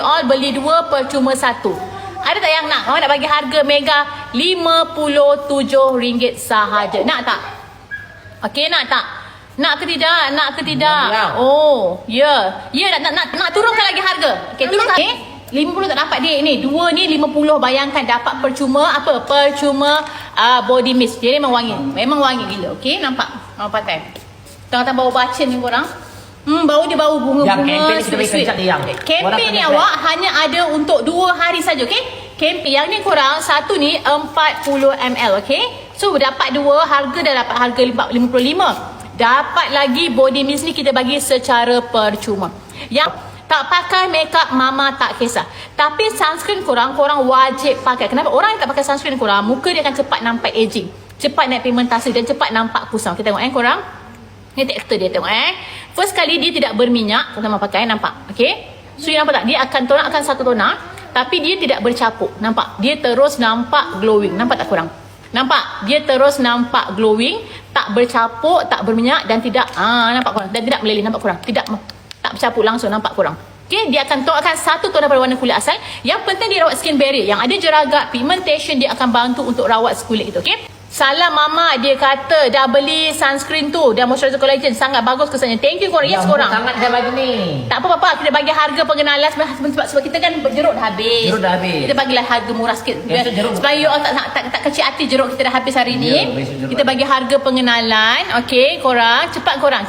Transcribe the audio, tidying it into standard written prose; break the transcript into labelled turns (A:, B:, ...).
A: all beli 2 percuma 1. Ada tak yang nak? Awak nak bagi harga mega RM57 sahaja. Nak tak? Okey, nak tak? Nak ke tidak? Nak ke tidak? Oh, ya. Ya, nak turunkan lagi harga. Okey, turunkan. Okay. 50 tak dapat dia ni. 2 ni 50, bayangkan dapat percuma apa? Percuma body mist. Dia memang wangi. Memang wangi gila. Okey, nampak? Awak pakai. Tengah-tengah bau bacin ni korang. Bau dia bau bunga-bunga.
B: Yang campaign ni kita bagi kencang dia yang.
A: Campaign ni awak hanya ada untuk 2 hari saja, okey? Campaign yang ni korang satu ni 40 ml, okey? So dapat 2, harga dah dapat harga 55. Dapat lagi body mist ni kita bagi secara percuma. Yang tak pakai makeup mama tak kisah. Tapi sunscreen korang wajib pakai. Kenapa? Orang yang tak pakai sunscreen korang, muka dia akan cepat nampak aging, cepat naik pigmentasi dan cepat nampak kusam. Kita tengok korang. Ni tekstur dia, tengok First kali dia tidak berminyak, pertama pakai, nampak? Okey. So you nampak tak? Dia akan toner, akan satu toner, tapi dia tidak bercapuk. Nampak? Dia terus nampak glowing. Nampak tak korang? Nampak? Dia terus nampak glowing, tak bercapuk, tak berminyak dan tidak nampak korang? Dan tidak meleleh, nampak korang? Tidak tak bercapuk langsung, nampak korang? Okey, dia akan tonerkan satu toner pada warna kulit asal. Yang penting dia rawat skin barrier. Yang ada jeragat, pigmentation, dia akan bantu untuk rawat kulit itu, okey? Salam mama, dia kata dah beli sunscreen tu dan moisturizer collagen sangat bagus kesannya. Thank you korang. Yes korang.
B: Sangat dah bagi ni.
A: Tak apa-apa, kita bagi harga pengenalan sebab kita kan jeruk dah habis.
B: Jeruk dah habis.
A: Kita bagilah harga murah sikit. Supaya you all tak kecil hati jeruk kita dah habis hari ni. Kita bagi harga pengenalan. Okey, korang cepat korang.